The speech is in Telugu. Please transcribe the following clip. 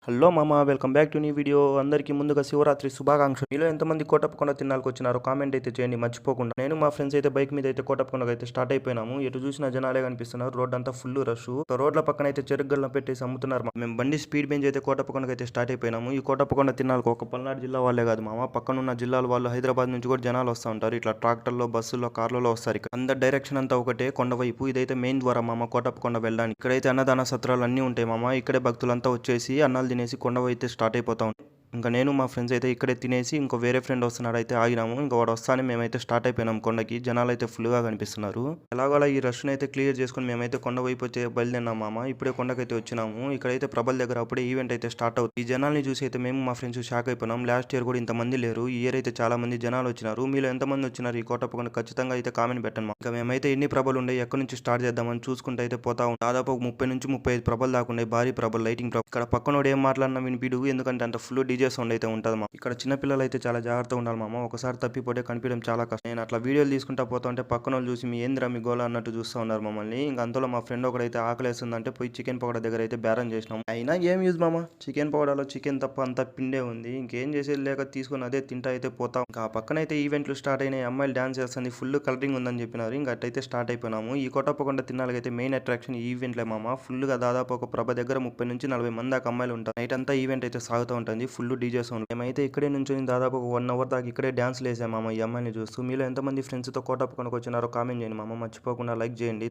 హలో మామ, వెల్కమ్ బ్యాక్ టు నీ వీడియో. అందరికీ ముందుగా శివరాత్రి శుభాకాంక్షలు. మీలో ఎంతమంది కోటప్పకొండ తిన్నాలకు వచ్చినారో కామెంట్ అయితే చేయండి మర్చిపోకుండా. నేను మా ఫ్రెండ్స్ అయితే బైక్ మీద అయితే కోటప్పకొండకు అయితే స్టార్ట్ అయిపోయినాము. ఎటు చూసినా జనాలే కనిపిస్తున్నారు. రోడ్ అంతా ఫుల్ రష్. రోడ్ల పక్కన అయితే చెరుగల్లం పెట్టేసి అమ్ముతున్నారు. మేము బండి స్పీడ్ బెంచ్ అయితే కోటప్పకొండకు అయితే స్టార్ట్ అయిపోయినాము. ఈ కోటప్పకొండ తిన్నాలకు ఒక పల్నాడు జిల్లా వాళ్ళే కాదు మామ, పక్కనున్న జిల్లాల వాళ్ళు హైదరాబాద్ నుంచి కూడా జనాలు వస్తూ ఉంటారు. ఇట్లా ట్రాక్టర్లో, బస్సుల్లో, కార్లలో వస్తారు. ఇక్కడ అందరి డైరెక్షన్ అంతా ఒకటే కొండ వైపు. ఇదైతే మెయిన్ ద్వారా మామ కోటప్పకొండ వెళ్ళడానికి. ఇక్కడైతే అన్నదాన సత్రాలు అన్నీ ఉంటాయి మామ. ఇక్కడే భక్తులంతా వచ్చేసి అన్నాలు తినేసి కొండ అయితే స్టార్ట్ అయిపోతాం. ఇంకా నేను మా ఫ్రెండ్స్ అయితే ఇక్కడే తినేసి ఇంకో వేరే ఫ్రెండ్ వస్తున్నాడు అయితే ఆగినాము. ఇంకా వాడు వస్తానే మేమైతే స్టార్ట్ అయిపోయినాం కొండకి. జనాలు అయితే ఫుల్గా కనిపిస్తున్నారు. ఎలాగోలా ఈ రష్ను అయితే క్లియర్ చేసుకుని మేమైతే కొండ వైపు వచ్చే బయలుదేరినాం మామ. ఇప్పుడే కొండకైతే వచ్చినాము. ఇక్కడైతే ప్రభల్ దగ్గర అప్పుడే ఈవెంట్ అయితే స్టార్ట్ అవుతుంది. ఈ జనాల్ని చూసి అయితే మేము మా ఫ్రెండ్స్ షాక్ అయిపోయినాం. లాస్ట్ ఇయర్ కూడా ఇంతమంది లేరు, ఈ ఇయర్ అయితే చాలా మంది జనాలు వచ్చినారు. మీలో ఎంతమంది వచ్చినారు ఈ కోటప్పకొండ ఖచ్చితంగా అయితే కామెంట్ పెట్టండి. ఇంకా మేమైతే ఎన్ని ప్రభలు ఉండే, ఎక్కడి నుంచి స్టార్ట్ చేద్దామని చూసుకుంటే అయితే పోతా ఉన్నాం. దాదాపు 30 నుంచి 35 ప్రభలు దాకా ఉండే, భారీ ప్రభలు, లైటింగ్ ప్రభలు. ఇక్కడ పక్కనోడు ఏం మాట్లాడినా వినిపిడు, ఎందుకంటే అంత ఫుల్ డీజే సౌండ్ అయితే ఉంటుంది. ఇక్కడ చిన్న పిల్లలు అయితే చాలా జాగ్రత్తగా ఉండాలి మామ. ఒకసారి తప్పిపోతే కనిపించడం చాలా కష్టం. నేను అట్లా వీడియోలు తీసుకుంటా పోతా ఉంటే పక్కన వాళ్ళు చూసి మీ ఏంద్రా మీ గోల అన్నట్టు చూస్తూ ఉన్నారు మమ్మల్ని. ఇంకా అంతలో మా ఫ్రెండ్ ఒకడైతే ఆకలేస్తుందంటే పోయి చికెన్ పకోడా దగ్గర అయితే బేరం చేసినాం. అయినా ఏం యూజ్ మామ, చికెన్ పకోడాలో చికెన్ తప్ప అంతా పిండే ఉంది. ఇంకేం చేసేది లేక తీసుకుని అదే తింటా అయితే పోతాం. ఇంకా ఆ పక్కన అయితే ఈవెంట్లు స్టార్ట్ అయినాయి. అమ్మాయిలు డాన్స్ చేస్తుంది, ఫుల్ కలరింగ్ ఉందని చెప్పినారు. ఇంకా అట్టయితే స్టార్ట్ అయిపోయినాము. ఈ కోటప్పకొండ తిన్నాలకైతే మెయిన్ అట్రాక్షన్ ఈ ఈవెంట్లే మామ. ఫుల్ గా దాదాపు ఒక ప్రభ దగ్గర 30 నుంచి 40 మంది దాకా అమ్మాయిలు ఉంటారు. నైట్ అంతా ఈవెంట్ అయితే సాగుతూ ఉంటుంది. Full DJ sound. మేమైతే ఇక్కడే నుంచి దాదాపు ఒక 1 అవర్ దాకా ఇక్కడే డాన్స్ లేసాం మామ ఈ అమ్మాయిని చూస్తూ. మీలో ఎంతమంది ఫ్రెండ్స్తో కోటప్పకొండకు వచ్చినారో కామెంట్ చేయండి మామ, మర్చిపోకుండా లైక్ చేయండి.